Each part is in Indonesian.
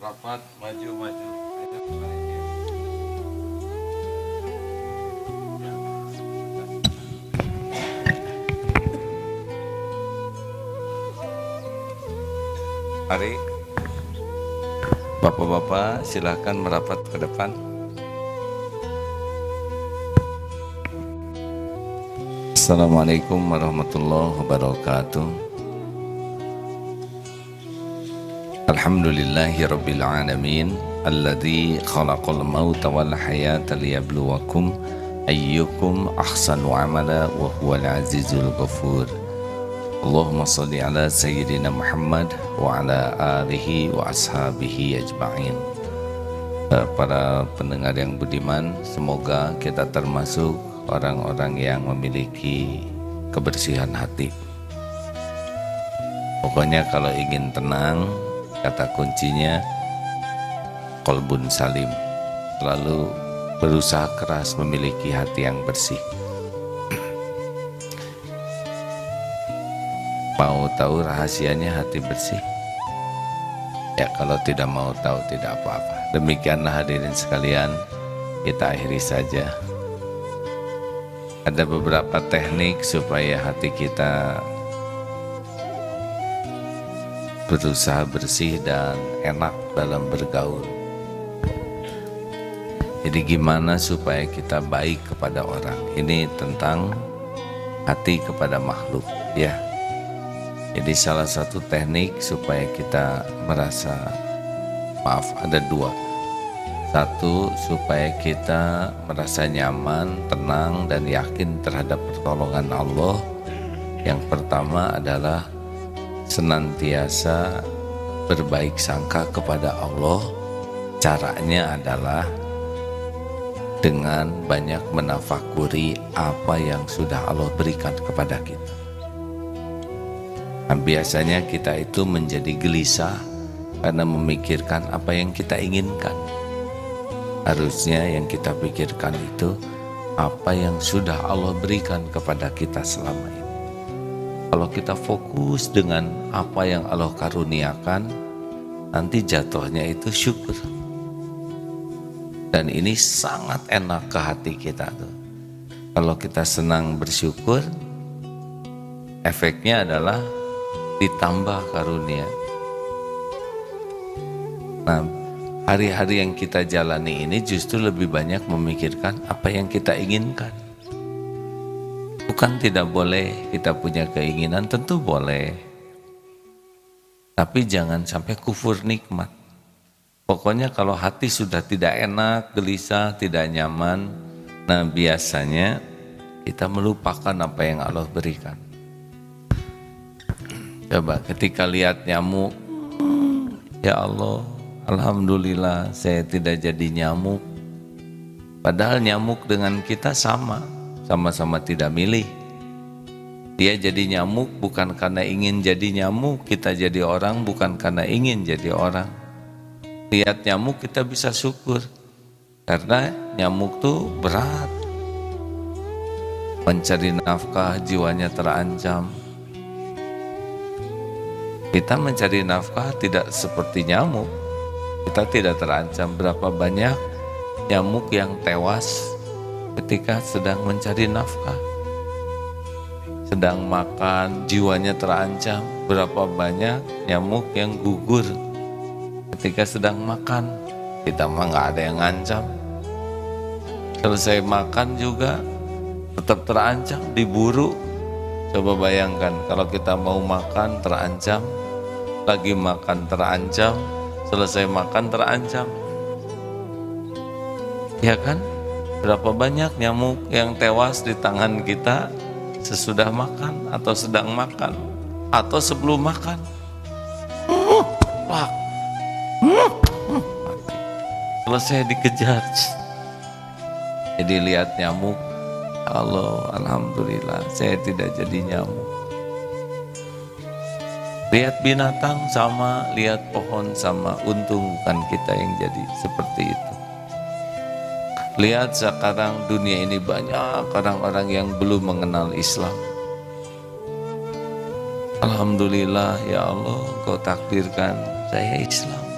rapat maju. Mari, bapak-bapak silahkan merapat ke depan. Assalamualaikum warahmatullahi wabarakatuh. Alhamdulillahi rabbil alamin, alladzi khalaqal mauta wal hayata liyabluwakum ayyukum ahsanu amala wa huwal azizul ghafur. Allahumma salli ala sayyidina Muhammad wa ala alihi wa ashabihi ajma'in. Para pendengar yang budiman, semoga kita termasuk orang-orang yang memiliki kebersihan hati. Pokoknya kalau ingin tenang, kata kuncinya qalbun salim. Selalu berusaha keras memiliki hati yang bersih. Mau tahu rahasianya hati bersih? Ya, kalau tidak mau tahu tidak apa-apa. Demikianlah hadirin sekalian, kita akhiri saja. Ada beberapa teknik supaya hati kita berusaha bersih dan enak dalam bergaul. Jadi gimana supaya kita baik kepada orang? Ini tentang hati kepada makhluk, ya. Jadi salah satu teknik supaya kita merasa, ada dua. Satu, supaya kita merasa nyaman, tenang, dan yakin terhadap pertolongan Allah. Yang pertama adalah senantiasa berbaik sangka kepada Allah. Caranya adalah dengan banyak menafakuri apa yang sudah Allah berikan kepada kita. Nah, biasanya kita itu menjadi gelisah karena memikirkan apa yang kita inginkan. Harusnya yang kita pikirkan itu apa yang sudah Allah berikan kepada kita selama ini. Kalau kita fokus dengan apa yang Allah karuniakan, nanti jatuhnya itu syukur. Dan ini sangat enak ke hati kita tuh. Kalau kita senang bersyukur, efeknya adalah ditambah karunia. Nah, hari-hari yang kita jalani ini justru lebih banyak memikirkan apa yang kita inginkan. Bukan tidak boleh kita punya keinginan, tentu boleh. Tapi jangan sampai kufur nikmat. Pokoknya kalau hati sudah tidak enak, gelisah, tidak nyaman, nah biasanya kita melupakan apa yang Allah berikan. Coba ketika lihat nyamuk, ya Allah, alhamdulillah saya tidak jadi nyamuk. Padahal nyamuk dengan kita sama-sama tidak milih. Dia jadi nyamuk bukan karena ingin jadi nyamuk, kita jadi orang bukan karena ingin jadi orang. Lihat nyamuk kita bisa syukur, karena nyamuk tuh berat. Mencari nafkah, jiwanya terancam. Kita mencari nafkah tidak seperti nyamuk. Kita tidak terancam. Berapa banyak nyamuk yang tewas ketika sedang mencari nafkah, sedang makan, jiwanya terancam. Berapa banyak nyamuk yang gugur ketika sedang makan. Kita mah nggak ada yang ngancam. Selesai makan juga tetap terancam, diburu. Coba bayangkan kalau kita mau makan terancam, lagi makan terancam, selesai makan terancam. Ya kan? Berapa banyak nyamuk yang tewas di tangan kita sesudah makan atau sedang makan atau sebelum makan. Selesai dikejar. Jadi lihat nyamuk, Allah, alhamdulillah saya tidak jadi nyamuk. Lihat binatang sama, lihat pohon sama, untung bukan kita yang jadi seperti itu. Lihat sekarang dunia ini banyak orang-orang yang belum mengenal Islam. Alhamdulillah ya Allah, Engkau takdirkan saya Islam.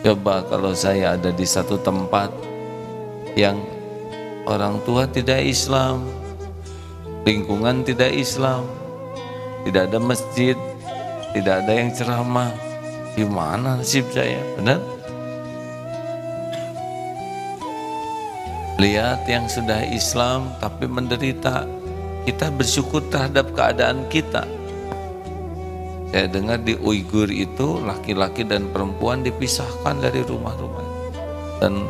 Coba kalau saya ada di satu tempat yang orang tua tidak Islam, lingkungan tidak Islam, tidak ada masjid, tidak ada yang ceramah, gimana nasib saya? Benar? Lihat yang sudah Islam tapi menderita, kita bersyukur terhadap keadaan kita. Saya dengar di Uighur itu laki-laki dan perempuan dipisahkan dari rumah-rumah, dan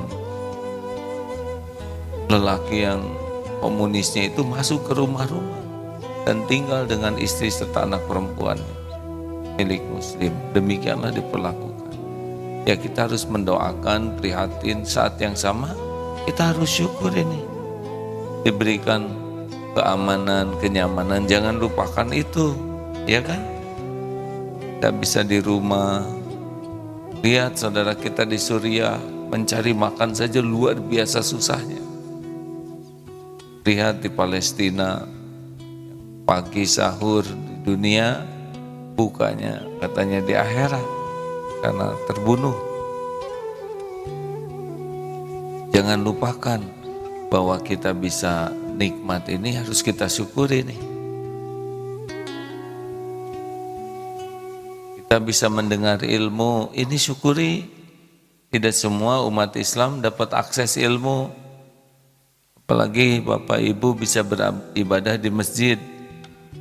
lelaki yang komunisnya itu masuk ke rumah-rumah dan tinggal dengan istri serta anak perempuan milik muslim. Demikianlah diperlakukan. Ya, kita harus mendoakan, prihatin. Saat yang sama kita harus syukur ini diberikan keamanan, kenyamanan. Jangan lupakan itu, ya kan? Kita bisa di rumah. Lihat saudara kita di Suriah mencari makan saja luar biasa susahnya. Lihat di Palestina, pagi sahur di dunia, bukanya katanya di akhirat karena terbunuh. Jangan lupakan bahwa kita bisa nikmat ini, harus kita syukuri nih. Kita bisa mendengar ilmu, ini syukuri. Tidak semua umat Islam dapat akses ilmu. Apalagi Bapak Ibu bisa beribadah di masjid.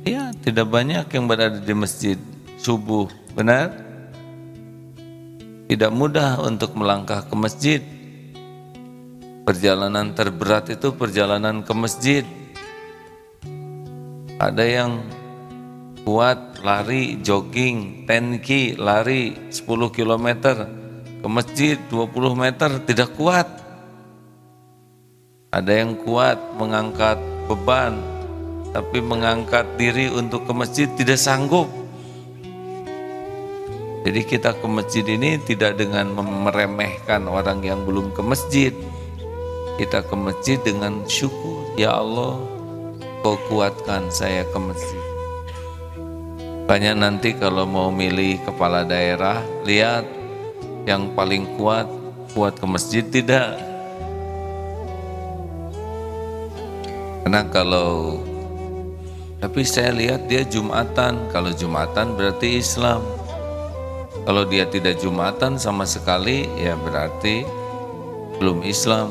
Ya, tidak banyak yang berada di masjid subuh, benar? Tidak mudah untuk melangkah ke masjid. Perjalanan terberat itu perjalanan ke masjid. Ada yang kuat lari, jogging, 10K, lari 10 km ke masjid 20 meter, tidak kuat. Ada yang kuat mengangkat beban, tapi mengangkat diri untuk ke masjid tidak sanggup. Jadi kita ke masjid ini tidak dengan meremehkan orang yang belum ke masjid. Kita ke masjid dengan syukur, ya Allah, Kau kuatkan saya ke masjid. Banyak nanti kalau mau milih kepala daerah, lihat yang paling kuat ke masjid tidak. Karena tapi saya lihat dia Jumatan. Kalau Jumatan berarti Islam. Kalau dia tidak Jumatan sama sekali, ya berarti belum Islam.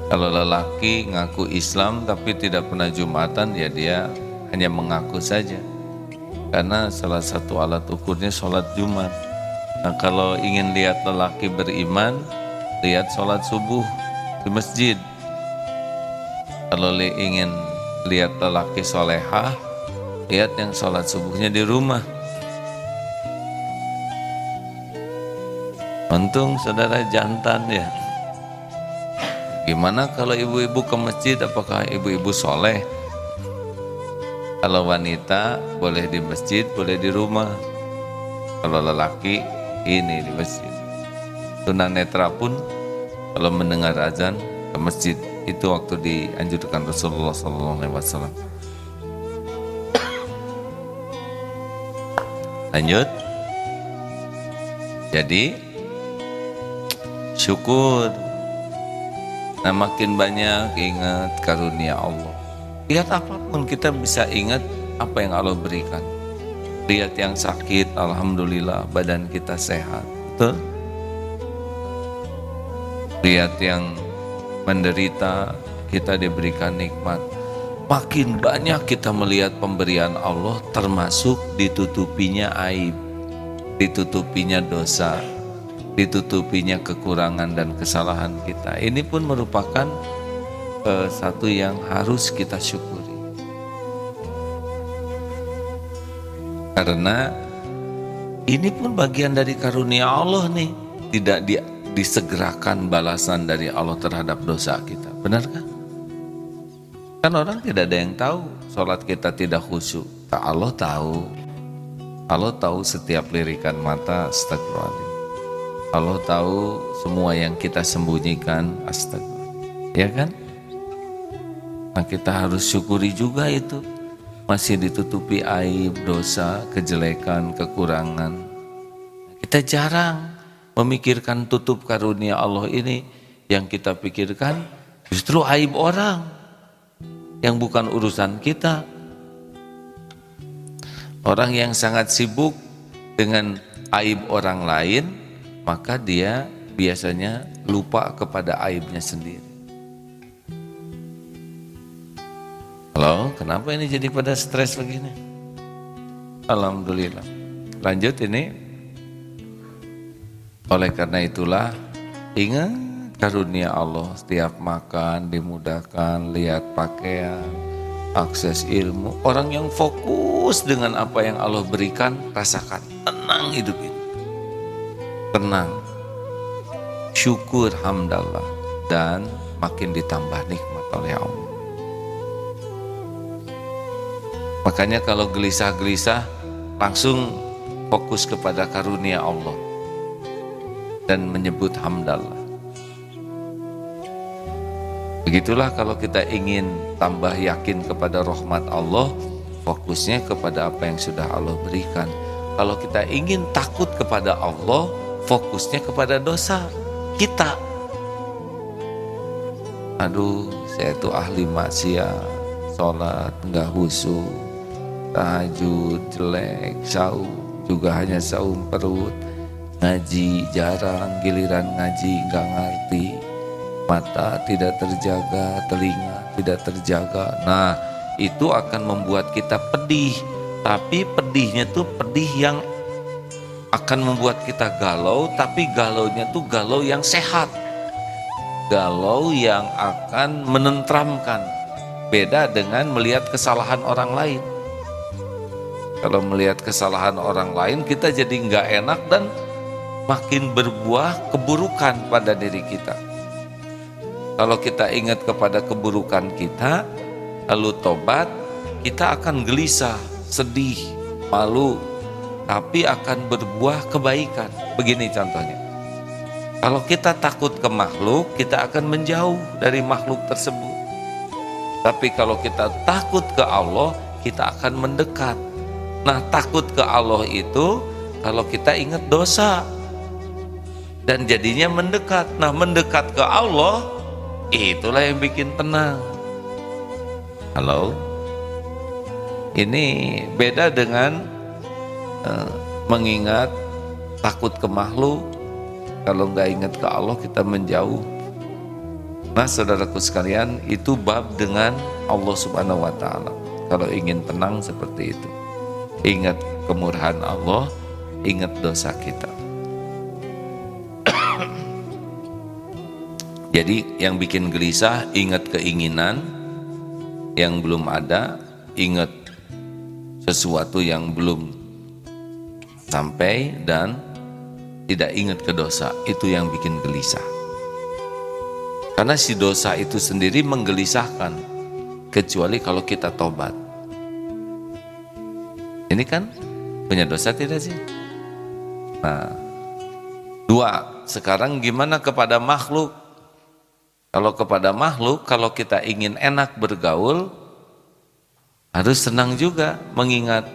Kalau lelaki ngaku Islam tapi tidak pernah Jumatan, ya dia hanya mengaku saja. Karena salah satu alat ukurnya sholat Jumat. Nah, kalau ingin lihat lelaki beriman, lihat sholat subuh di masjid. Kalau ingin lihat lelaki solehah, lihat yang sholat subuhnya di rumah. Untung saudara jantan ya. Gimana kalau ibu-ibu ke masjid, apakah ibu-ibu soleh? Kalau wanita boleh di masjid, boleh di rumah. Kalau lelaki ini di masjid. Tunanetra pun kalau mendengar azan ke masjid. Itu waktu dianjurkan Rasulullah SAW. Lanjut. Jadi syukur. Nah, makin banyak ingat karunia Allah. Lihat apapun kita bisa ingat apa yang Allah berikan. Lihat yang sakit, alhamdulillah badan kita sehat. Betul? Lihat yang menderita, kita diberikan nikmat. Makin banyak kita melihat pemberian Allah, termasuk ditutupinya aib, ditutupinya dosa, ditutupinya kekurangan dan kesalahan kita. Ini pun merupakan satu yang harus kita syukuri. Karena ini pun bagian dari karunia Allah nih. Tidak disegerakan balasan dari Allah terhadap dosa kita. Benar kan? Kan orang tidak ada yang tahu sholat kita tidak khusyuk. Allah tahu. Allah tahu setiap lirikan mata, astagfirullahaladzim. Allah tahu semua yang kita sembunyikan, astagfirullah. Ya kan? Nah, kita harus syukuri juga itu. Masih ditutupi aib, dosa, kejelekan, kekurangan. Kita Kita jarang memikirkan tutup karunia Allah ini. Yang kita pikirkan justru aib orang yang bukan urusan kita. Orang yang sangat sibuk dengan aib orang lain, maka dia biasanya lupa kepada aibnya sendiri. Halo, kenapa ini jadi pada stres begini? Alhamdulillah. Lanjut ini. Oleh karena itulah, ingat karunia Allah, setiap makan dimudahkan, lihat pakaian, akses ilmu. Orang yang fokus dengan apa yang Allah berikan, rasakan tenang hidup ini. Tenang, syukur, hamdallah, dan makin ditambah nikmat oleh Allah. Makanya kalau gelisah-gelisah, langsung fokus kepada karunia Allah dan menyebut hamdallah. Begitulah kalau kita ingin tambah yakin kepada rahmat Allah, fokusnya kepada apa yang sudah Allah berikan. Kalau kita ingin takut kepada Allah, fokusnya kepada dosa kita. Aduh, saya itu ahli maksiat, sholat enggak khusyuk, tahajud jelek, saum juga hanya saum perut, ngaji jarang, giliran ngaji enggak ngerti, mata tidak terjaga, telinga tidak terjaga. Nah, itu akan membuat kita pedih, tapi pedihnya tuh pedih yang akan membuat kita galau, tapi galaunya tuh galau yang sehat, galau yang akan menentramkan. Beda dengan melihat kesalahan orang lain. Kalau melihat kesalahan orang lain, kita jadi nggak enak dan makin berbuah keburukan pada diri kita. Kalau kita ingat kepada keburukan kita, lalu tobat, kita akan gelisah, sedih, malu, tapi akan berbuah kebaikan. Begini contohnya. Kalau kita takut ke makhluk, kita akan menjauh dari makhluk tersebut. Tapi kalau kita takut ke Allah, kita akan mendekat. Nah, takut ke Allah itu kalau kita ingat dosa dan jadinya mendekat. Nah, mendekat ke Allah itulah yang bikin tenang. Halo, ini beda dengan mengingat takut ke makhluk. Kalau nggak ingat ke Allah, kita menjauh. Nah, saudaraku sekalian, itu bab dengan Allah Subhanahu wa Ta'ala. Kalau ingin tenang seperti itu, ingat kemurahan Allah, ingat dosa kita. Jadi yang bikin gelisah, ingat keinginan yang belum ada, ingat sesuatu yang belum sampai, dan tidak ingat ke dosa. Itu yang bikin gelisah. Karena si dosa itu sendiri menggelisahkan, kecuali kalau kita tobat. Ini kan punya dosa tidak sih? Nah, dua, sekarang gimana kepada makhluk? Kalau kepada makhluk, kalau kita ingin enak bergaul, harus senang juga mengingat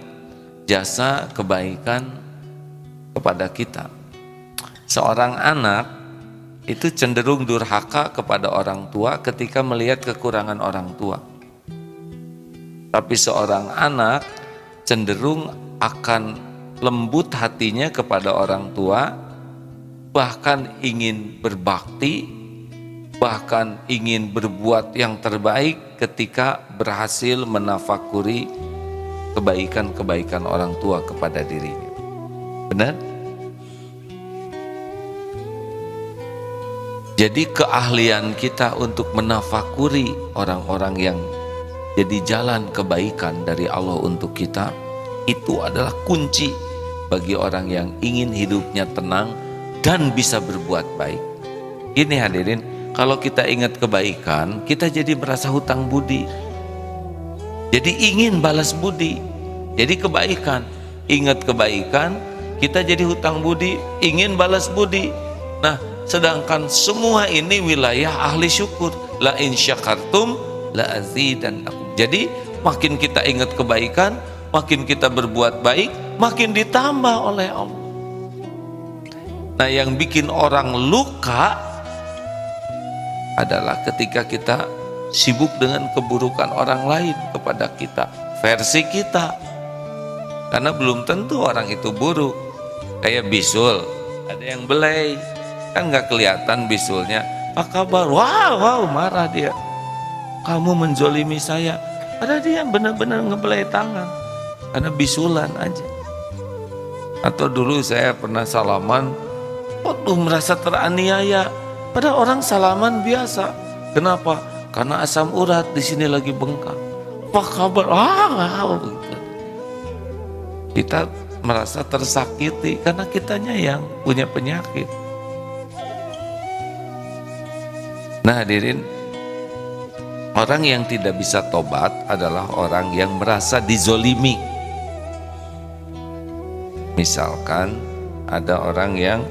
jasa kebaikan kepada kita. Seorang anak itu cenderung durhaka kepada orang tua ketika melihat kekurangan orang tua. Tapi seorang anak cenderung akan lembut hatinya kepada orang tua, bahkan ingin berbakti, bahkan ingin berbuat yang terbaik ketika berhasil menafakuri kebaikan-kebaikan orang tua kepada dirinya. Benar? Jadi keahlian kita untuk menafakuri orang-orang yang jadi jalan kebaikan dari Allah untuk kita, itu adalah kunci bagi orang yang ingin hidupnya tenang dan bisa berbuat baik. Ini hadirin, kalau kita ingat kebaikan, kita jadi merasa hutang budi. Jadi ingin balas budi. Jadi kebaikan, ingat kebaikan, kita jadi hutang budi, ingin balas budi. Nah, sedangkan semua ini wilayah ahli syukur. La in syakartum la azidannakum. Jadi makin kita ingat kebaikan, makin kita berbuat baik, makin ditambah oleh Allah. Nah, yang bikin orang luka adalah ketika kita sibuk dengan keburukan orang lain kepada kita, versi kita. Karena belum tentu orang itu buruk. Kayak bisul, ada yang belai, kan nggak kelihatan bisulnya. Apa kabar? Wow, marah dia. Kamu menzolimi saya. Padahal dia benar-benar ngebelai tangan karena bisulan aja. Atau dulu saya pernah salaman, waduh merasa teraniaya. Padahal orang salaman biasa. Kenapa? Karena asam urat di sini lagi bengkak. Apa kabar? Gitu. Kita merasa tersakiti karena kitanya yang punya penyakit. Nah hadirin, orang yang tidak bisa tobat adalah orang yang merasa dizolimi. Misalkan ada orang yang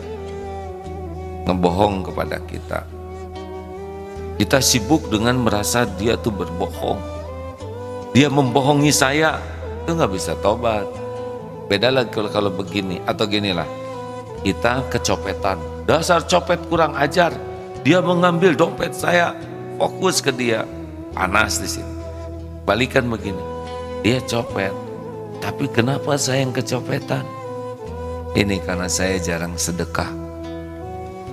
ngebohong kepada kita. Kita sibuk dengan merasa dia tuh berbohong. Dia membohongi saya, itu nggak bisa tobat. Beda lagi kalau begini atau ginilah. Kita kecopetan, dasar copet kurang ajar. Dia mengambil dompet saya, fokus ke dia, panas di sini. Balikan begini, dia copet, tapi kenapa saya yang kecopetan? Ini karena saya jarang sedekah,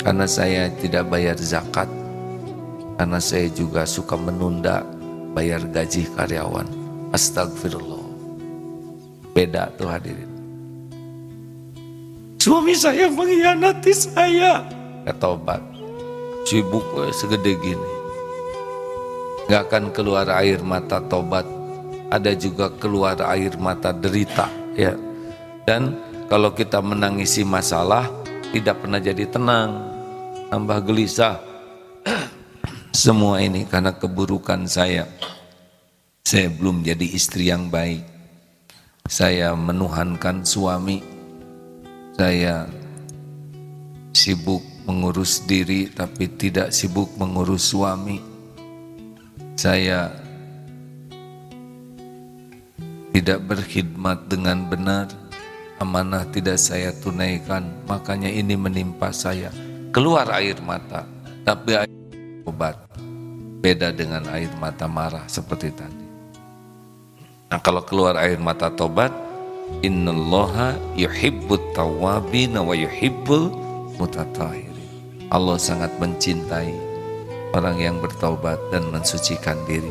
karena saya tidak bayar zakat, karena saya juga suka menunda bayar gaji karyawan. Astagfirullah. Beda tuh hadirin. Suami saya mengkhianati saya, ketobat. Sibuk segede gini, gak akan keluar air mata tobat, ada juga keluar air mata derita ya. Dan kalau kita menangisi masalah tidak pernah jadi tenang, tambah gelisah. Semua ini karena keburukan saya belum jadi istri yang baik, saya menuhankan suami, saya sibuk mengurus diri tapi tidak sibuk mengurus suami. Saya tidak berkhidmat dengan benar, amanah tidak saya tunaikan, makanya ini menimpa saya. Keluar air mata, tapi air obat. Beda dengan air mata marah seperti tadi. Nah kalau keluar air mata tobat, innallaha yuhibbut tawwabina wa yuhibbul mutatahhirin. Allah sangat mencintai orang yang bertaubat dan mensucikan diri.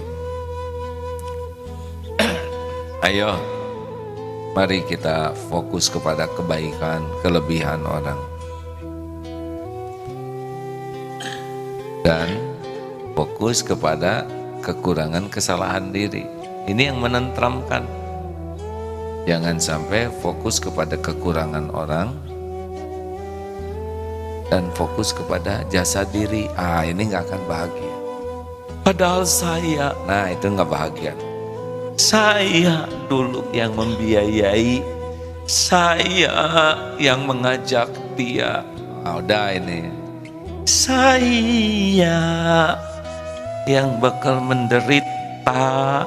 Ayo, mari kita fokus kepada kebaikan, kelebihan orang. Dan fokus kepada kekurangan, kesalahan diri. Ini yang menenteramkan. Jangan sampai fokus kepada kekurangan orang dan fokus kepada jasa diri. Ini gak akan bahagia. Padahal saya, nah itu gak bahagia. Saya dulu yang membiayai, saya yang mengajak dia. Udah ini, saya yang bakal menderita.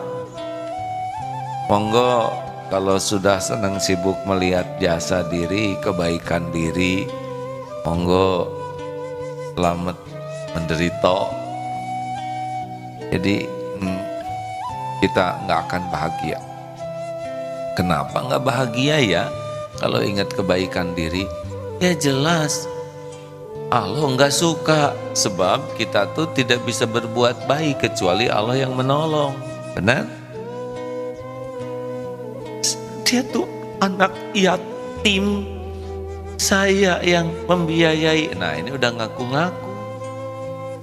Monggo kalau sudah senang sibuk melihat jasa diri, kebaikan diri, monggo selamat menderita. Jadi kita nggak akan bahagia. Kenapa nggak bahagia ya? Kalau ingat kebaikan diri, ya jelas Allah nggak suka, sebab kita tuh tidak bisa berbuat baik kecuali Allah yang menolong. Benar? Dia tuh anak yatim, saya yang membiayai. Nah ini udah ngaku-ngaku.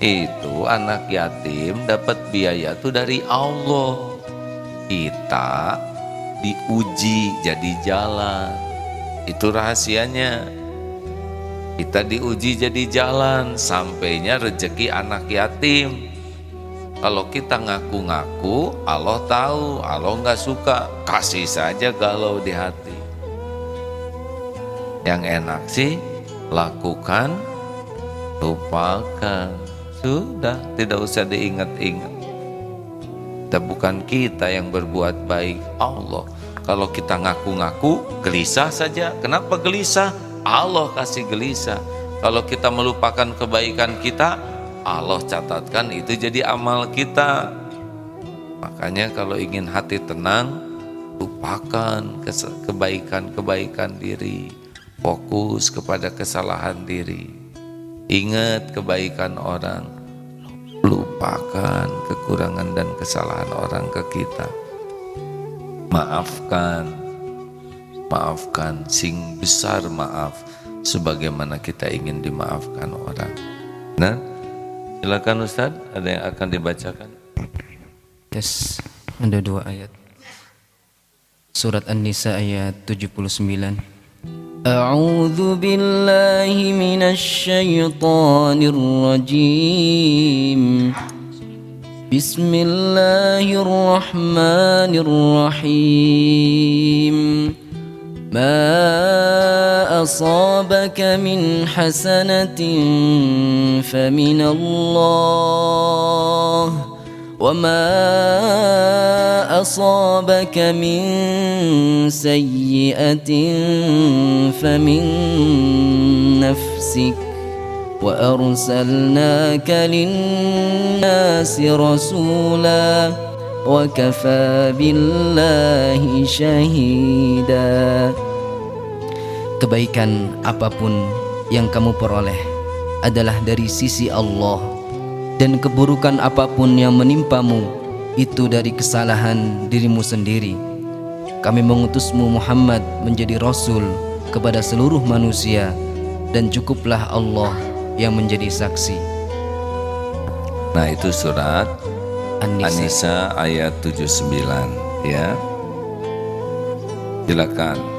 Itu anak yatim dapat biaya tuh dari Allah. Kita diuji jadi jalan. Itu rahasianya. Kita diuji jadi jalan, sampainya rezeki anak yatim. Kalau kita ngaku-ngaku, Allah tahu, Allah nggak suka, kasih saja galau di hati. Yang enak sih, lakukan, lupakan. Sudah, tidak usah diingat-ingat. Bukan kita yang berbuat baik, Allah. Kalau kita ngaku-ngaku, gelisah saja. Kenapa gelisah? Allah kasih gelisah. Kalau kita melupakan kebaikan kita, Allah catatkan itu jadi amal kita. Makanya kalau ingin hati tenang, lupakan kebaikan-kebaikan diri, fokus kepada kesalahan diri. Ingat kebaikan orang, lupakan kekurangan dan kesalahan orang ke kita. Maafkan sing besar maaf sebagaimana kita ingin dimaafkan orang. Nah, silakan Ustaz, ada yang akan dibacakan? Yes, ada 2 ayat. Surat An-Nisa ayat 79. A'udzu billahi minasy syaithanir rajim. Bismillahirrahmanirrahim. Ma asabaka min hasanatin famin Allah wa ma asabaka min sayyi'atin famin nafsik wa arsalnaka lin-nasi rasula wa kafa billahi syahida. Kebaikan apapun yang kamu peroleh adalah dari sisi Allah, dan keburukan apapun yang menimpamu itu dari kesalahan dirimu sendiri. Kami mengutusmu Muhammad menjadi Rasul kepada seluruh manusia, dan cukuplah Allah yang menjadi saksi. Nah, itu surat An-Nisa ayat 79 ya. Silakan.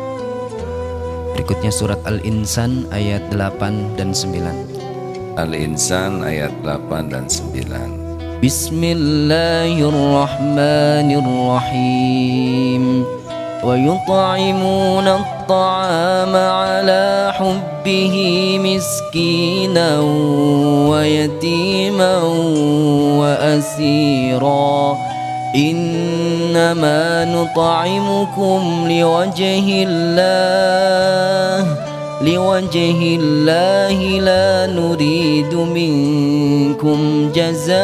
Berikutnya surat Al-Insan ayat 8 dan 9. Al-Insan ayat 8 dan 9. Bismillahirrahmanirrahim. Wa yut'imuna at-ta'ama 'ala hubbihi miskinan wa yatiman wa asira. Innama nut'imukum liwajhillahi la nuridu minkum jazaa'an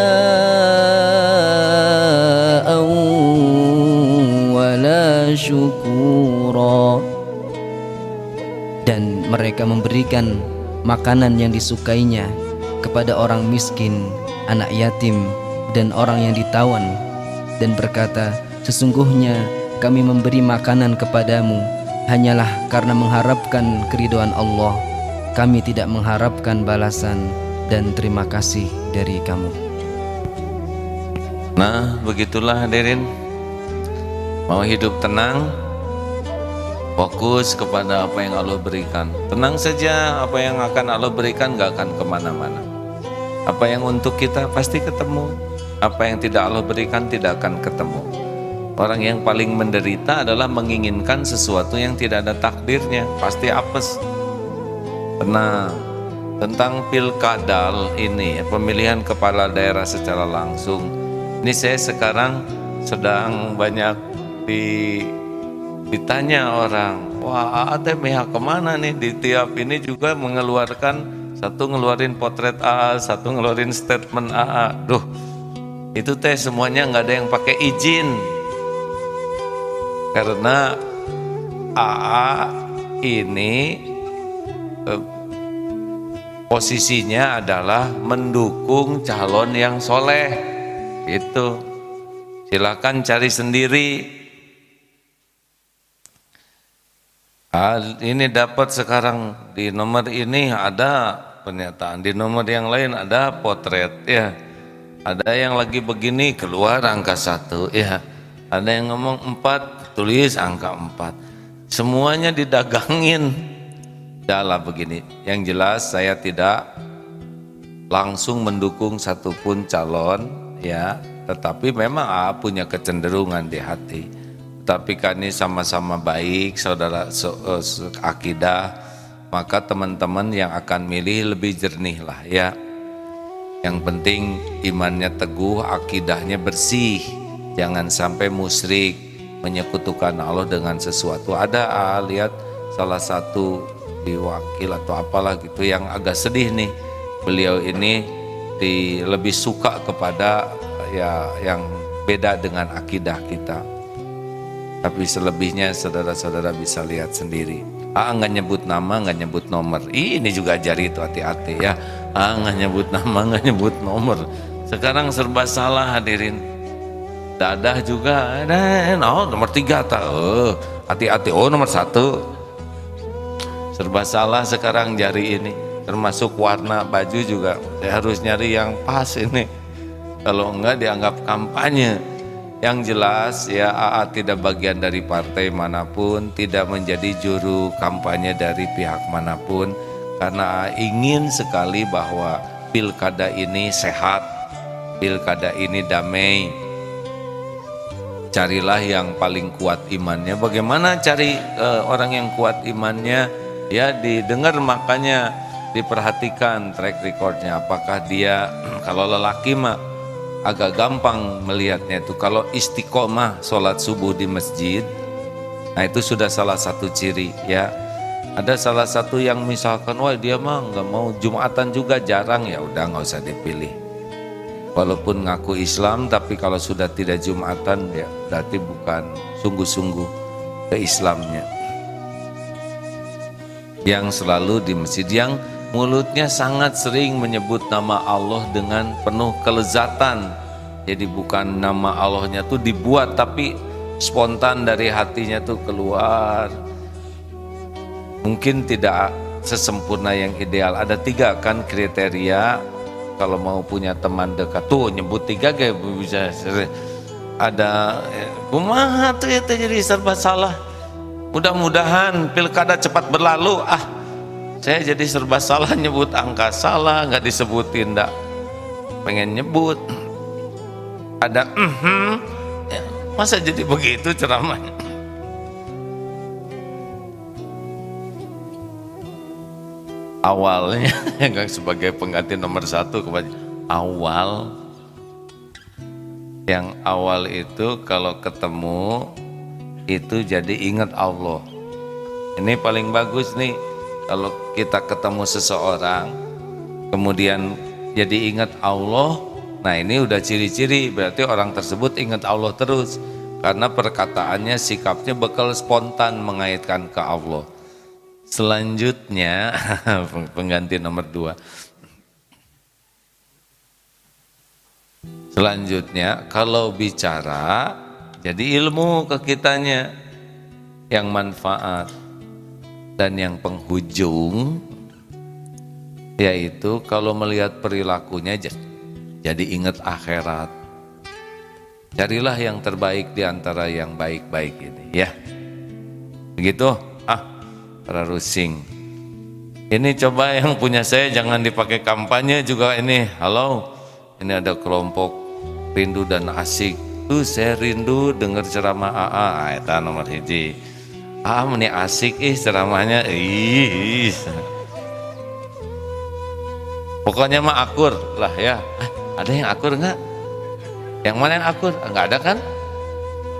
wala syukura. Dan mereka memberikan makanan yang disukainya kepada orang miskin, anak yatim, dan orang yang ditawan, dan berkata, sesungguhnya kami memberi makanan kepadamu hanyalah karena mengharapkan keridhaan Allah. Kami tidak mengharapkan balasan dan terima kasih dari kamu. Nah, begitulah hadirin. Mau hidup tenang, fokus kepada apa yang Allah berikan. Tenang saja, apa yang akan Allah berikan gak akan kemana-mana. Apa yang untuk kita pasti ketemu, apa yang tidak Allah berikan tidak akan ketemu. Orang yang paling menderita adalah menginginkan sesuatu yang tidak ada takdirnya, pasti apes. Tenang. Tentang pilkadal ini, pemilihan kepala daerah secara langsung, ini saya sekarang sedang banyak ditanya orang, wah ATMH kemana nih? Di tiap ini juga mengeluarkan, satu ngeluarin potret A, satu ngeluarin statement AA. Duh, itu teh semuanya nggak ada yang pakai izin, karena AA ini posisinya adalah mendukung calon yang soleh. Itu silakan cari sendiri. Ini dapat sekarang di nomor ini ada pernyataan, di nomor yang lain ada potret ya. Ada yang lagi begini keluar angka 1 ya. Ada yang ngomong 4 tulis angka 4. Semuanya didagangin. Adalah begini. Yang jelas saya tidak langsung mendukung satupun calon ya, tetapi memang punya kecenderungan di hati. Tapi kami sama-sama baik, saudara akidah, maka teman-teman yang akan milih lebih jernih lah ya. Yang penting imannya teguh, akidahnya bersih, jangan sampai musyrik, menyekutukan Allah dengan sesuatu. Ada lihat salah satu wakil atau apalah gitu, yang agak sedih nih. Beliau ini lebih suka kepada ya yang beda dengan akidah kita. Tapi selebihnya saudara-saudara bisa lihat sendiri. Nggak nyebut nama, nggak nyebut nomor. Ini juga jari itu, hati-hati ya. Nggak nyebut nama, nggak nyebut nomor. Sekarang serba salah hadirin. Dadah juga, nomor 3 tahu. Hati-hati, nomor 1. Serba salah sekarang jari ini. Termasuk warna baju juga. Saya harus nyari yang pas ini. Kalau enggak dianggap kampanye. Yang jelas ya, AA tidak bagian dari partai manapun, tidak menjadi juru kampanye dari pihak manapun, karena AA ingin sekali bahwa pilkada ini sehat, pilkada ini damai. Carilah yang paling kuat imannya. Bagaimana cari orang yang kuat imannya? Ya didengar, makanya diperhatikan track recordnya. Apakah dia kalau lelaki mah agak gampang melihatnya itu, kalau istiqomah sholat subuh di masjid, nah itu sudah salah satu ciri ya. Ada salah satu yang misalkan, wah dia mah nggak mau Jumatan juga, jarang, ya udah nggak usah dipilih. Walaupun ngaku Islam, tapi kalau sudah tidak Jumatan ya berarti bukan sungguh-sungguh ke Islamnya. Yang selalu di masjid, yang mulutnya sangat sering menyebut nama Allah dengan penuh kelezatan. Jadi bukan nama Allahnya tuh dibuat, tapi spontan dari hatinya tuh keluar. Mungkin tidak sesempurna yang ideal. Ada 3 kan kriteria kalau mau punya teman dekat. Tuh nyebut 3 kayak bisa. Ada kumaha tuh itu, jadi serba salah. Mudah-mudahan pilkada cepat berlalu. Saya jadi serba salah, nyebut angka salah, nggak disebutin, nggak pengen nyebut. Ada ya, masa jadi begitu ceramahnya? Awalnya yang sebagai pengganti nomor 1 yang awal itu kalau ketemu itu jadi ingat Allah. Ini paling bagus nih. Kalau kita ketemu seseorang, kemudian jadi ingat Allah, nah ini udah ciri-ciri, berarti orang tersebut ingat Allah terus. Karena perkataannya, sikapnya bakal spontan mengaitkan ke Allah. Selanjutnya, pengganti nomor 2. Selanjutnya, kalau bicara, jadi ilmu ke kitanya yang manfaat. Dan yang penghujung, yaitu kalau melihat perilakunya jadi ingat akhirat. Carilah yang terbaik di antara yang baik-baik ini ya. Begitu? Para rusing. Ini coba yang punya saya jangan dipakai kampanye juga ini. Halo, ini ada kelompok rindu dan asik. Tuh saya rindu dengar ceramah AA, itu nomor 1. Ini asik ceramahnya. Pokoknya mah akur lah ya. Ada yang akur enggak? Yang mana yang akur? Enggak ada kan?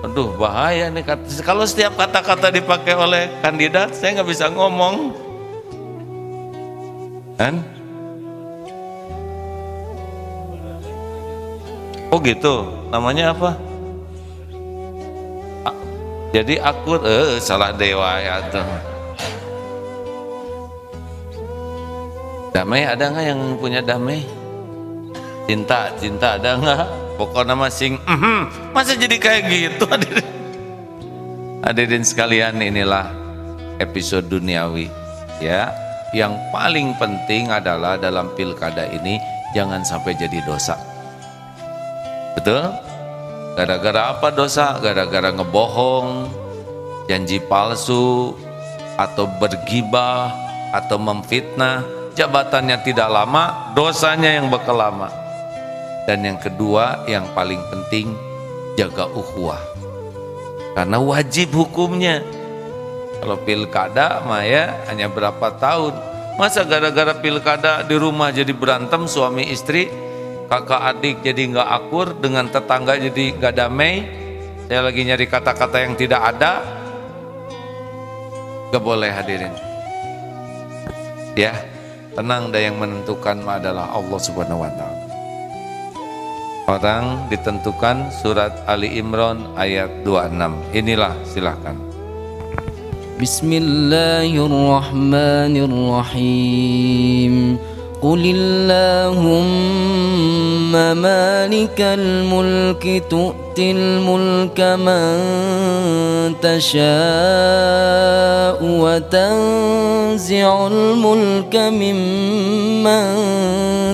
Aduh bahaya nih, kalau setiap kata-kata dipakai oleh kandidat saya nggak bisa ngomong kan? Oh gitu, namanya apa? Jadi akur, salah dewa ya tuh. Damai ada nggak yang punya damai? Cinta ada nggak? Pokoknya masing, masa jadi kayak gitu hadirin? Hadirin sekalian, inilah episode duniawi ya. Yang paling penting adalah dalam pilkada ini jangan sampai jadi dosa. Betul? Gara-gara apa dosa? Gara-gara ngebohong, janji palsu, atau bergibah, atau memfitnah. Jabatannya tidak lama, dosanya yang bakal lama. Dan yang kedua, yang paling penting, jaga ukhuwah. Karena wajib hukumnya. Kalau pilkada mah ya hanya berapa tahun. Masa gara-gara pilkada di rumah jadi berantem suami istri, kakak adik jadi nggak akur, dengan tetangga jadi nggak damai. Saya lagi nyari kata-kata yang tidak ada. Gak boleh hadirin. Ya, tenang, dan yang menentukan adalah Allah Subhanahu wa taala. Orang ditentukan surat Ali Imran ayat 26. Inilah, silahkan. Bismillahirrahmanirrahim. Qulillahumma malikal mulki tu'til mulka man tasha'u wa tanzi'ul mulka mimman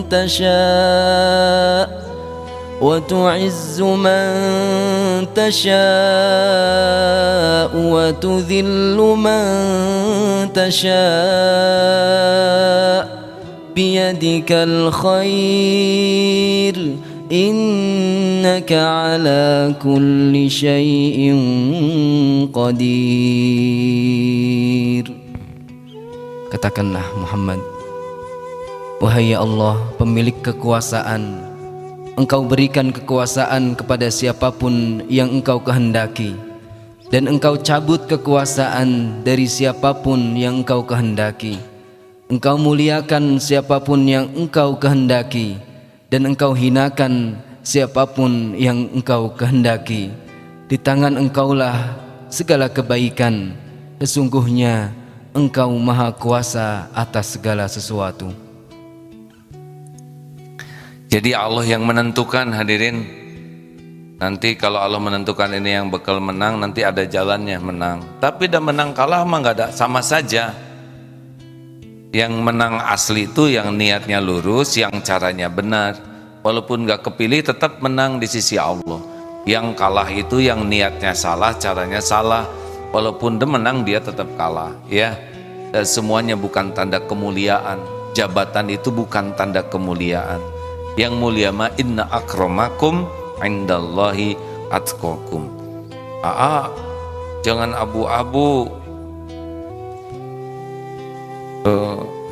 tasha'u وتعز من تشاء وتذل من تشاء بيدك الخير إنك على كل شيء قدير. Katakanlah Muhammad, wahai Allah, pemilik kekuasaan, Engkau berikan kekuasaan kepada siapapun yang Engkau kehendaki, dan Engkau cabut kekuasaan dari siapapun yang Engkau kehendaki. Engkau muliakan siapapun yang Engkau kehendaki, dan Engkau hinakan siapapun yang Engkau kehendaki. Di tangan Engkaulah segala kebaikan. Sesungguhnya Engkau maha kuasa atas segala sesuatu. Jadi Allah yang menentukan, hadirin. Nanti kalau Allah menentukan ini yang bakal menang, nanti ada jalannya menang. Tapi dan menang kalah mah nggak ada, sama saja. Yang menang asli itu yang niatnya lurus, yang caranya benar. Walaupun nggak kepilih tetap menang di sisi Allah. Yang kalah itu yang niatnya salah, caranya salah. Walaupun dia menang, dia tetap kalah. Ya, dan semuanya bukan tanda kemuliaan. Jabatan itu bukan tanda kemuliaan. Yang mulia ma inna akramakum indallahi atqakum. Jangan abu-abu.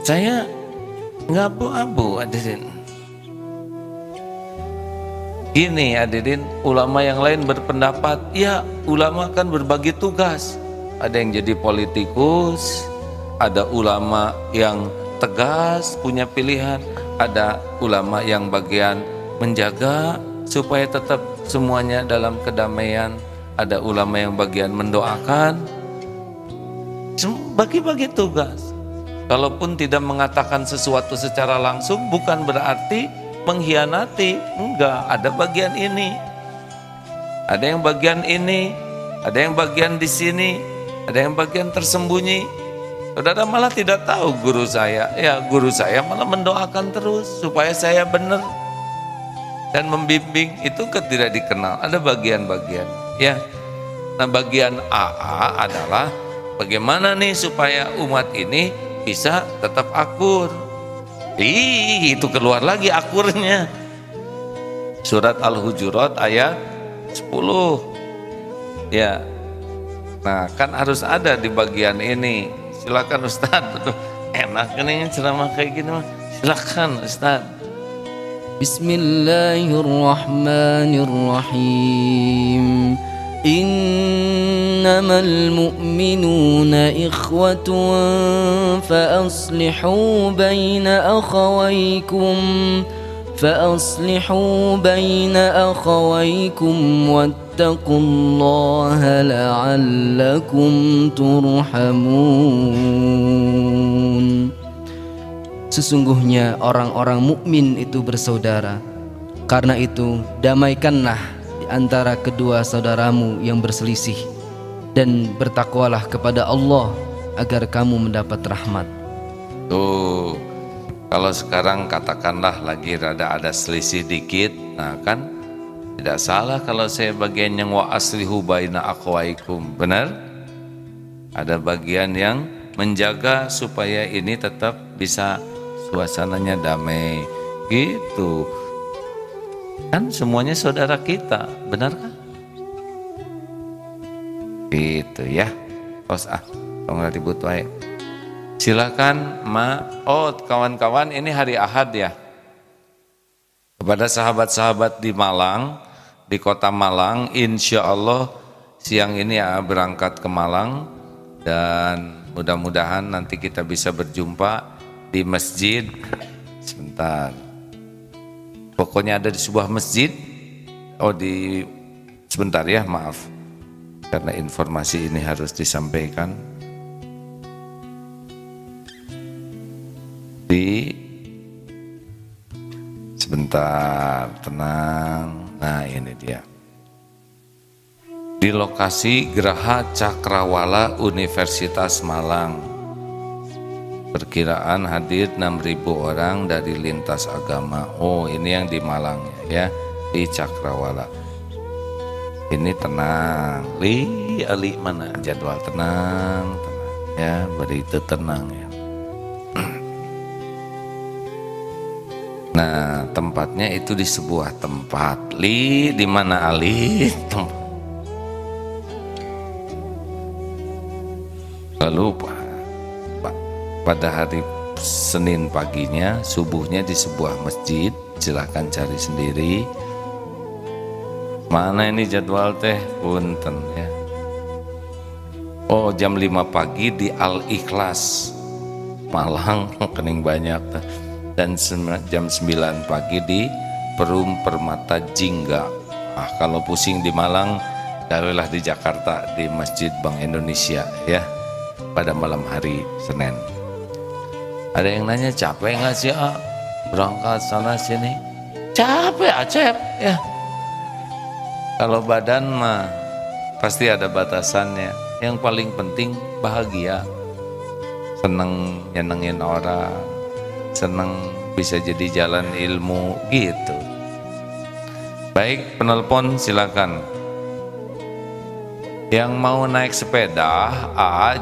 Saya nggak abu-abu, hadirin. Gini hadirin, ulama yang lain berpendapat, ya ulama kan berbagi tugas. Ada yang jadi politikus, ada ulama yang tegas, punya pilihan. Ada ulama yang bagian menjaga supaya tetap semuanya dalam kedamaian. Ada ulama yang bagian mendoakan. Bagi-bagi tugas. Kalaupun tidak mengatakan sesuatu secara langsung, bukan berarti mengkhianati. Enggak, ada bagian ini. Ada yang bagian ini, ada yang bagian di sini, ada yang bagian tersembunyi. Saudara malah tidak tahu guru saya. Ya, guru saya malah mendoakan terus supaya saya benar dan membimbing. Itu tidak dikenal. Ada bagian-bagian. Ya. Nah, bagian AA adalah bagaimana nih supaya umat ini bisa tetap akur. Itu keluar lagi akurnya. Surat Al-Hujurat ayat 10. Ya. Nah, kan harus ada di bagian ini. Silakan Ustaz. Enak nih ceramah kayak gini mah. Silakan Ustaz. Bismillahirrahmanirrahim. Innamal mu'minuna ikhwatun fa aslihu baina akhawaykum فأصلحوا بين أخويكم واتقوا الله لعلكم ترحمون. Sesungguhnya orang-orang mukmin itu bersaudara. Karena itu damaikanlah di antara kedua saudaramu yang berselisih, dan bertakwalah kepada Allah agar kamu mendapat rahmat. Tuh, kalau sekarang katakanlah lagi rada ada selisih dikit, nah kan tidak salah kalau saya bagian yang wa aslihu baina akhwaikum. Benar? Ada bagian yang menjaga supaya ini tetap bisa suasananya damai gitu. Kan semuanya saudara kita, benar kan? Gitu ya. Tos tong ribut wae. Silakan Ma. Oh, kawan-kawan, ini hari Ahad ya. Kepada sahabat-sahabat di Malang, di kota Malang, insya Allah siang ini ya berangkat ke Malang, dan mudah-mudahan nanti kita bisa berjumpa di masjid, sebentar. Pokoknya ada di sebuah masjid. Sebentar ya, maaf. Karena informasi ini harus disampaikan. Sebentar, tenang. Nah, ini dia. Di lokasi Geraha Cakrawala Universitas Malang. Perkiraan hadir 6.000 orang dari lintas agama. Oh, ini yang di Malang ya, di Cakrawala. Ini tenang. Ali mana jadwal tenang ya, beri itu tenang ya. Nah, tempatnya itu di sebuah tempat. Di mana Ali? Lalu pada hari Senin paginya, subuhnya di sebuah masjid. Silakan cari sendiri. Mana ini jadwal teh? Punten ya. Oh, jam 5 pagi di Al-Ikhlas Malang, kening banyak teh. Dan jam 9 pagi di Perum Permata Jingga. Nah, kalau pusing di Malang, carilah di Jakarta di Masjid Bank Indonesia ya, pada malam hari Senin. Ada yang nanya, capek nggak sih berangkat sana sini? Capek Acep ya. Kalau badan mah pasti ada batasannya. Yang paling penting bahagia, seneng nyenengin orang, seneng bisa jadi jalan ilmu gitu. Baik, penelpon silakan. Yang mau naik sepeda,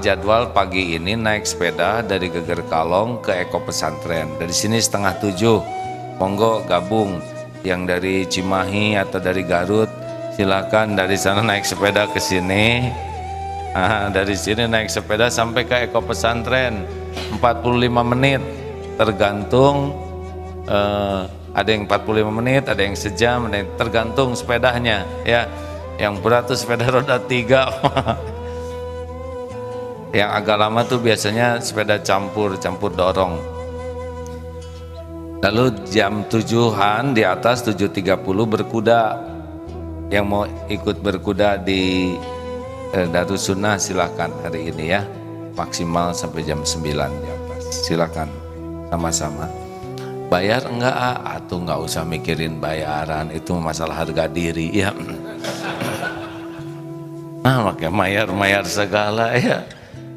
jadwal pagi ini naik sepeda dari Geger Kalong ke Eko Pesantren. Dari sini 6:30, monggo gabung. Yang dari Cimahi atau dari Garut, silakan dari sana naik sepeda ke sini. Dari sini naik sepeda sampai ke Eko Pesantren, 45 menit. Tergantung, ada yang 45 menit, ada yang sejam, tergantung sepedanya ya. Yang berat tuh sepeda roda 3. Yang agak lama tuh biasanya sepeda campur dorong. Lalu jam 7-an di atas 7.30 berkuda. Yang mau ikut berkuda di Darussunnah silakan hari ini ya, maksimal sampai jam 9 di atas. Silakan sama-sama. Bayar enggak? Atau enggak usah mikirin bayaran, itu masalah harga diri ya. Makanya mayar segala ya.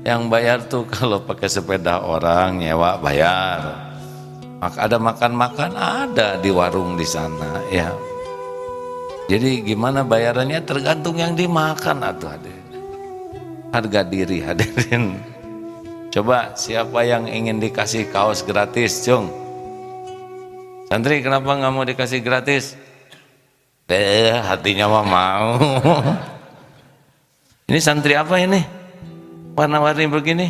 Yang bayar tuh kalau pakai sepeda orang nyewa bayar. Ada makan ada di warung di sana ya. Jadi gimana bayarannya tergantung yang dimakan atau hadirin. Harga diri hadirin. Coba siapa yang ingin dikasih kaos gratis, Cung? Santri kenapa nggak mau dikasih gratis? Hatinya mah mau. Ini santri apa ini? Warna-warni begini?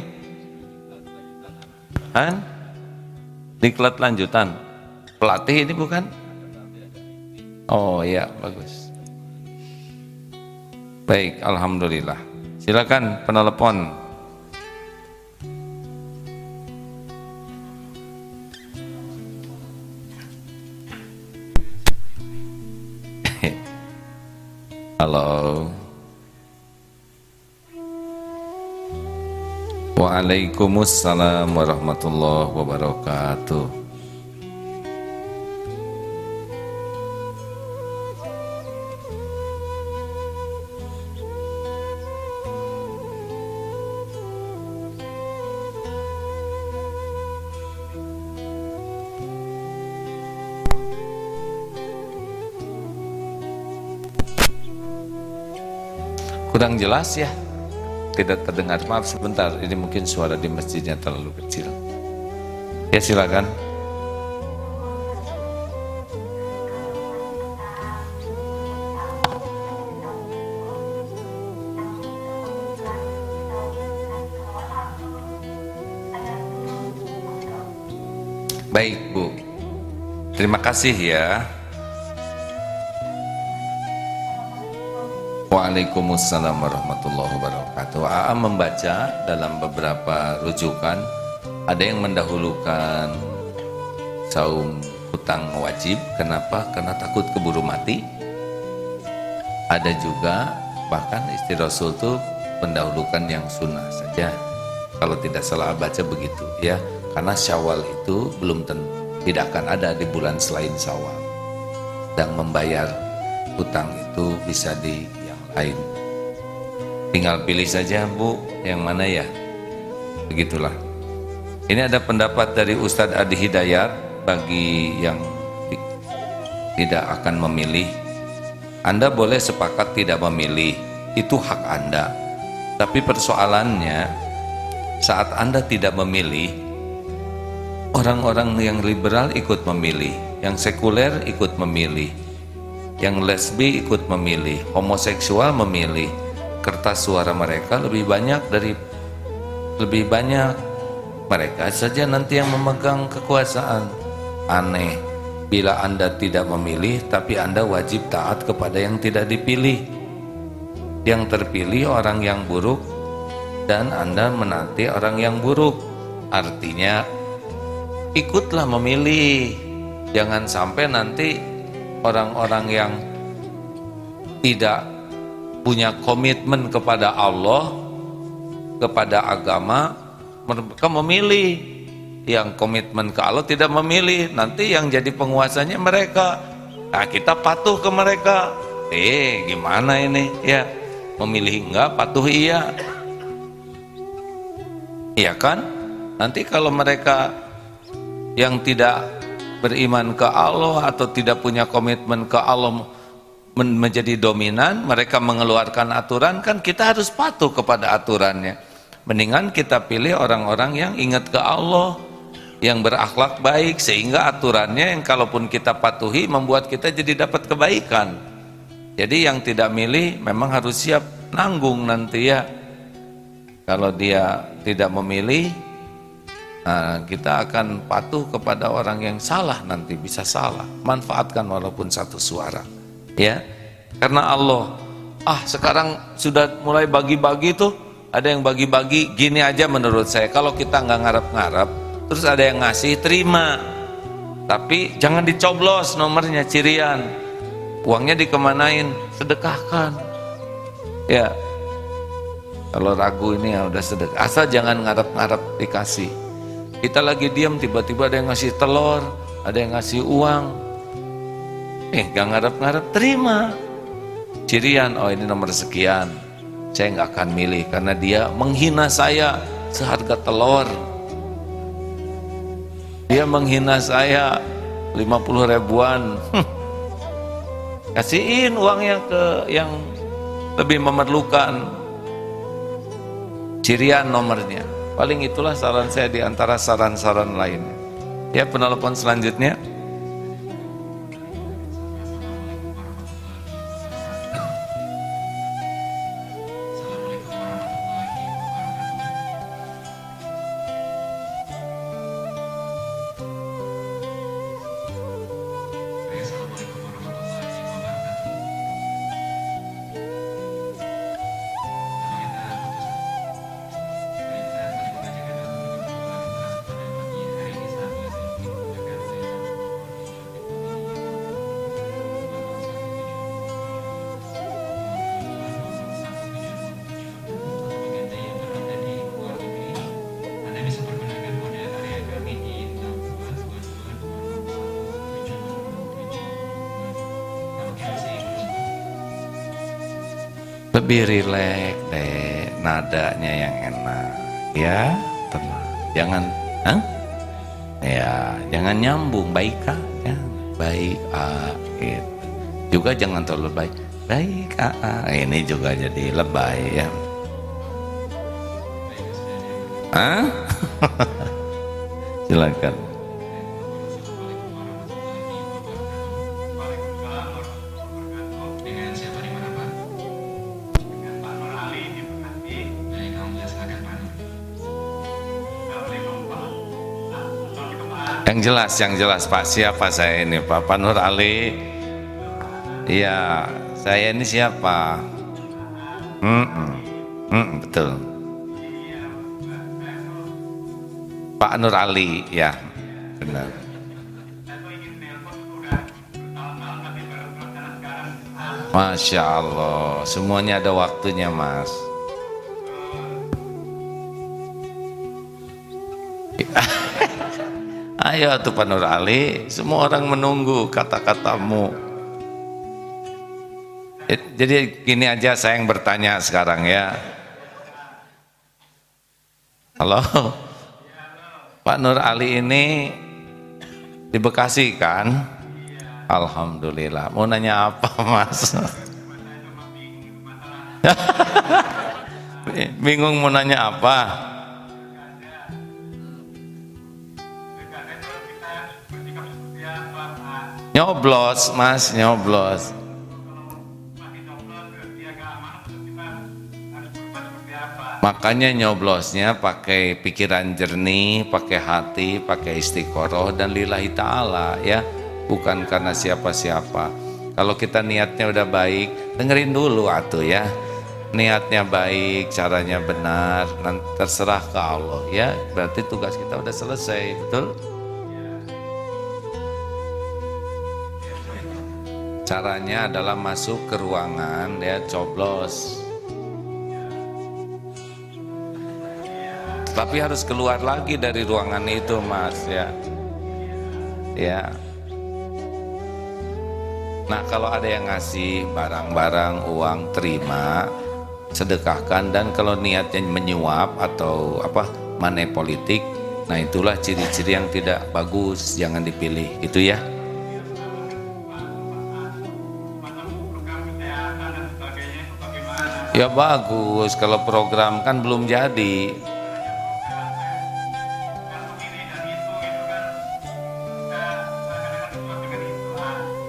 Diklat lanjutan. Pelatih ini bukan? Oh iya, bagus. Baik, alhamdulillah. Silakan penelepon. Halo. Waalaikumsalam warahmatullahi wabarakatuh. Kurang jelas ya, tidak terdengar, maaf sebentar, ini mungkin suara di masjidnya terlalu kecil ya. Silakan. Baik Bu, terima kasih ya. Waalaikumsalam warahmatullahi wabarakatuh. AA membaca dalam beberapa rujukan Ada yang mendahulukan saum hutang wajib. Kenapa? Karena takut keburu mati. Ada juga bahkan istri Rasul tuh mendahulukan yang sunnah saja. Kalau tidak salah baca begitu ya. Karena Syawal itu belum tidak akan ada di bulan selain Syawal. Dan membayar hutang itu bisa di yang lain. Tinggal pilih saja Bu, yang mana ya. Begitulah. Ini ada pendapat dari Ustadz Adi Hidayat bagi yang tidak akan memilih. Anda boleh sepakat tidak memilih, itu hak Anda. Tapi persoalannya saat Anda tidak memilih, orang-orang yang liberal ikut memilih, yang sekuler ikut memilih, yang lesbi ikut memilih, homoseksual memilih. Kertas suara mereka lebih banyak mereka saja nanti yang memegang kekuasaan. Aneh, bila Anda tidak memilih tapi Anda wajib taat kepada yang tidak dipilih. Yang terpilih orang yang buruk dan Anda menaati orang yang buruk. Artinya ikutlah memilih. Jangan sampai nanti orang-orang yang tidak punya komitmen kepada Allah, kepada agama, mereka memilih. Yang komitmen ke Allah tidak memilih, nanti yang jadi penguasanya mereka. Nah, kita patuh ke mereka. Gimana ini ya? Memilih enggak, patuh iya. Iya kan? Nanti kalau mereka yang tidak beriman ke Allah atau tidak punya komitmen ke Allah menjadi dominan, mereka mengeluarkan aturan, kan kita harus patuh kepada aturannya. Mendingan kita pilih orang-orang yang ingat ke Allah, yang berakhlak baik, sehingga aturannya yang kalaupun kita patuhi membuat kita jadi dapat kebaikan. Jadi yang tidak milih memang harus siap nanggung nanti ya. Kalau dia tidak memilih, nah kita akan patuh kepada orang yang salah, nanti bisa salah. Manfaatkan walaupun satu suara ya. Karena Allah sekarang sudah mulai bagi-bagi tuh. Ada yang bagi-bagi gini aja menurut saya, kalau kita nggak ngarep-ngarep terus ada yang ngasih, terima, tapi jangan dicoblos nomornya, cirian, uangnya dikemanain, sedekahkan ya. Kalau ragu ini ya udah sedekah, asal jangan ngarep-ngarep dikasih. Kita lagi diam tiba-tiba ada yang ngasih telur, ada yang ngasih uang, nggak ngarep-ngarep, terima, cirian, oh ini nomor sekian, saya nggak akan milih karena dia menghina saya seharga telur. Dia menghina saya 50 ribuan. Kasihin uangnya ke yang lebih memerlukan. Cirian nomornya. Paling itulah saran saya di antara saran-saran lainnya. Ya, penelpon selanjutnya. Lebih rileks deh, nadanya yang enak ya, tenang, jangan ya jangan nyambung, baik ya, baik gitu. Juga jangan terlalu baik ini juga jadi lebay ya. Silakan. Yang jelas Pak, siapa saya ini Pak Nur Ali? Iya, saya ini siapa? Betul. Pak Nur Ali, ya benar. Masya Allah, semuanya ada waktunya Mas. Ayo tuh Pak Nur Ali, semua orang menunggu kata-katamu. Jadi gini aja saya yang bertanya sekarang ya. Halo, Pak Nur Ali ini di Bekasi kan? Alhamdulillah. Mau nanya apa Mas? Bingung mau nanya apa? Nyoblos Mas, nyoblos. Makanya nyoblosnya pakai pikiran jernih, pakai hati, pakai istiqoroh dan lillahi ta'ala ya, bukan karena siapa-siapa. Kalau kita niatnya udah baik, dengerin dulu atuh ya. Niatnya baik, caranya benar, nanti terserah ke Allah ya. Berarti tugas kita udah selesai, betul? Caranya adalah masuk ke ruangan ya, coblos. Tapi harus keluar lagi dari ruangan itu Mas ya. Ya. Nah kalau ada yang ngasih barang-barang, uang, terima, sedekahkan. Dan kalau niatnya menyuap atau money politik, nah itulah ciri-ciri yang tidak bagus, jangan dipilih gitu ya. Ya bagus, kalau program kan belum jadi.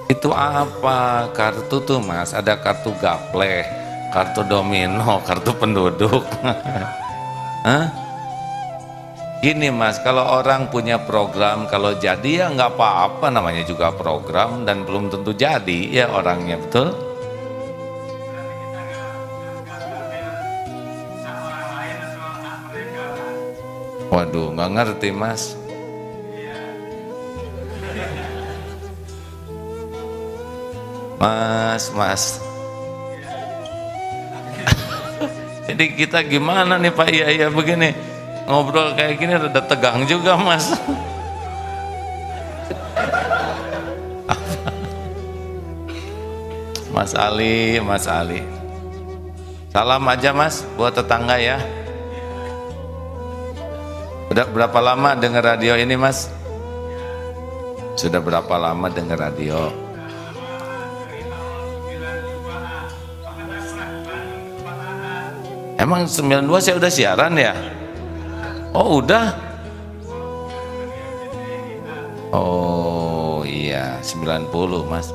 Itu apa? Kartu tuh Mas, ada kartu gapleh, kartu domino, kartu penduduk. Hah? Gini Mas, kalau orang punya program, kalau jadi ya nggak apa-apa, namanya juga program dan belum tentu jadi ya orangnya, betul? Waduh, nggak ngerti Mas. Mas. Jadi kita gimana nih Pak Iya begini ngobrol kayak gini rada tegang juga Mas. Mas Ali. Salam aja Mas buat tetangga ya. Udah berapa lama dengar radio ini Mas? Sudah berapa lama dengar radio? Emang 92 saya udah siaran ya? Oh udah? Oh iya 90 Mas.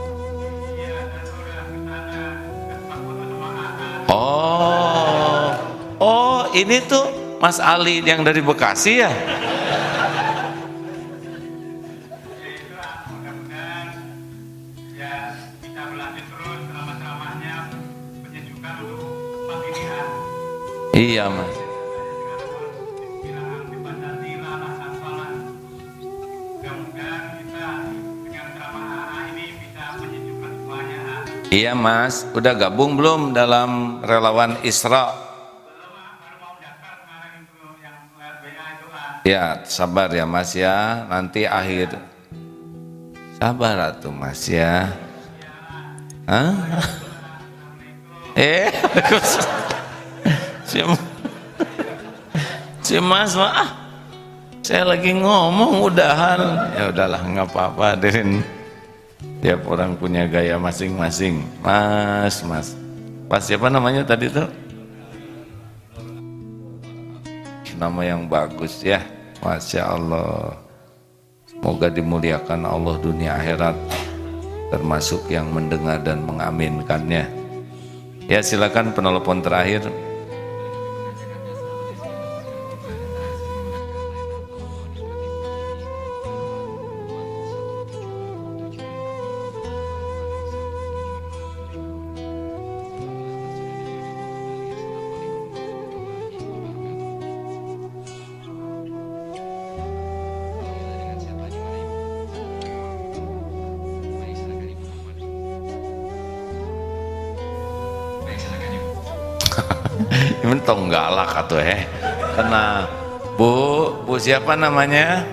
Oh ini tuh Mas Ali yang dari Bekasi ya? Iya Mas. Iya Mas, udah gabung belum dalam relawan Isra? Ya sabar ya Mas ya, nanti akhir. Sabar atuh Mas ya. Hah? Si Mas saya lagi ngomong udahan. Ya udahlah nggak apa-apa, hadirin. Tiap orang punya gaya masing-masing. Mas. Pas siapa namanya tadi tuh? Nama yang bagus ya. Masya Allah. Semoga dimuliakan Allah dunia akhirat, termasuk yang mendengar dan mengaminkannya. Ya silakan penelpon terakhir. Mentong galak atuh tenang. Bu siapa namanya?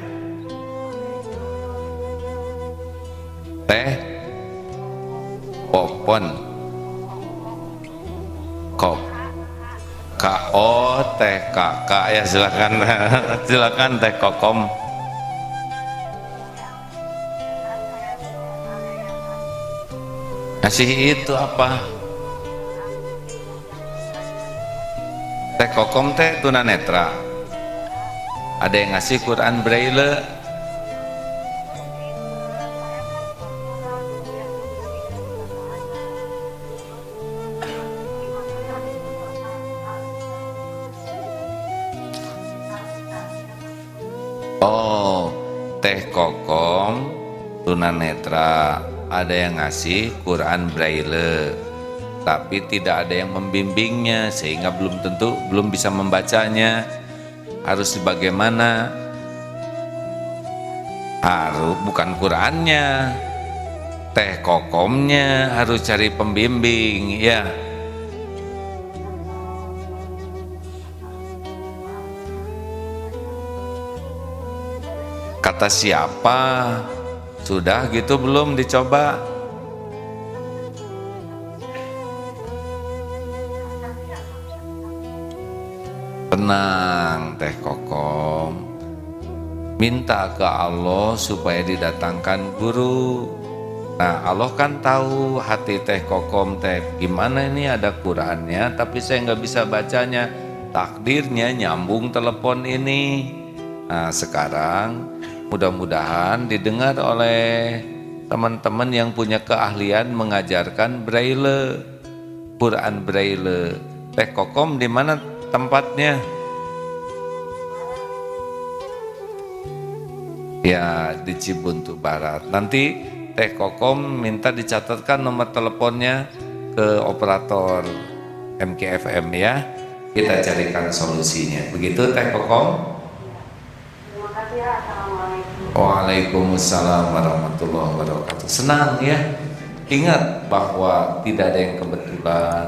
Teh Popon. Kok KO Teh Kakak ya, silakan. Silakan Teh Kokom. Ngasih itu apa? Teh Kokom teh tunanetra. Ada yang ngasih Quran Braille. Oh, Teh Kokom tunanetra, ada yang ngasih Quran Braille, tapi tidak ada yang membimbingnya sehingga belum bisa membacanya. Harus bagaimana? Harus bukan Qurannya, Teh Kokomnya harus cari pembimbing ya. Kata siapa? Sudah gitu belum dicoba? Tenang Teh Kokom, minta ke Allah supaya didatangkan guru. Nah Allah kan tahu hati Teh Kokom teh gimana, ini ada Qurannya tapi saya nggak bisa bacanya, takdirnya nyambung telepon ini. Nah sekarang mudah-mudahan didengar oleh teman-teman yang punya keahlian mengajarkan Braille, Quran Braille. Teh Kokom di mana tempatnya? Ya di Cibuntu Barat. Nanti Teh Kokom minta dicatatkan nomor teleponnya ke operator MKFM ya. Kita carikan solusinya. Begitu Teh Kokom? Terima kasih ya. Assalamualaikum. Waalaikumsalam warahmatullahi wabarakatuh. Senang ya. Ingat bahwa tidak ada yang kebetulan.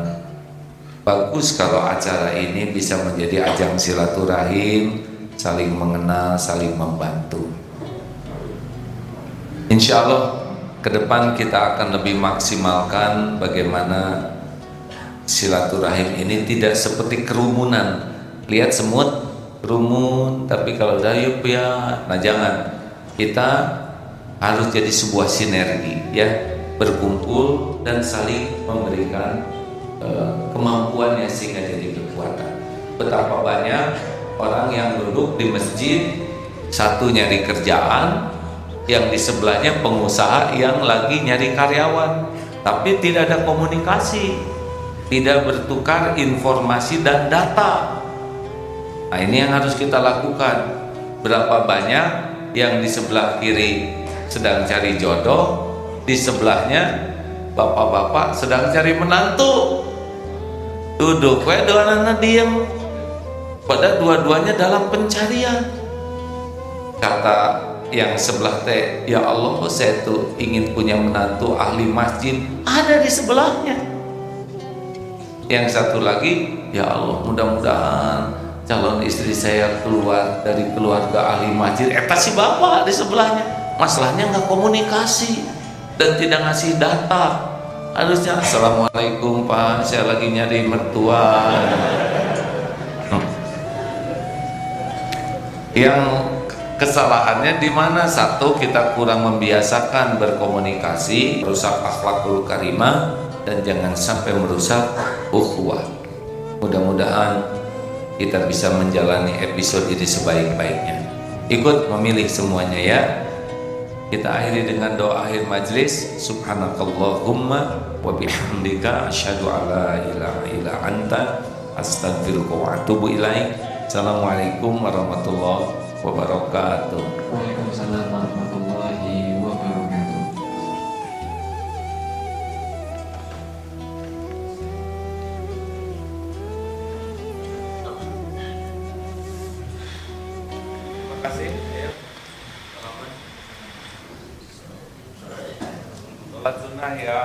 Bagus kalau acara ini bisa menjadi ajang silaturahim, saling mengenal, saling membantu. Insya Allah ke depan kita akan lebih maksimalkan bagaimana silaturahim ini tidak seperti kerumunan. Lihat semut kerumun, tapi kalau dayup ya, nah jangan. Kita harus jadi sebuah sinergi ya, berkumpul dan saling memberikan kemampuannya sehingga jadi kekuatan. Betapa banyak orang yang duduk di masjid, satu nyari kerjaan, yang di sebelahnya pengusaha yang lagi nyari karyawan, tapi tidak ada komunikasi, tidak bertukar informasi dan data. Nah ini yang harus kita lakukan. Berapa banyak yang di sebelah kiri sedang cari jodoh, di sebelahnya bapak-bapak sedang cari menantu. Duduk dua anak diem, pada dua-duanya dalam pencarian. Kata yang sebelah teh, ya Allah saya tuh ingin punya menantu ahli masjid, ada di sebelahnya. Yang satu lagi, ya Allah mudah-mudahan calon istri saya keluar dari keluarga ahli masjid. Eta si bapak di sebelahnya, masalahnya nggak komunikasi dan tidak ngasih data. Harusnya assalamualaikum Pak, saya lagi nyari mertua. Yang kesalahannya di mana? Satu, kita kurang membiasakan berkomunikasi, merusak akhlakul karimah, dan jangan sampai merusak ukhuwah. Mudah-mudahan kita bisa menjalani episode ini sebaik-baiknya. Ikut memilih semuanya ya. Kita akhiri dengan doa akhir majlis. Subhanakallahumma wa bihamdika asyhadu alla ilaha illa anta astaghfiruka wa atubu ilaik. Assalamualaikum warahmatullahi wabarakatuh. Waalaikumsalam warahmatullahi wabarakatuh. Terima kasih. Sholat sunnah ya.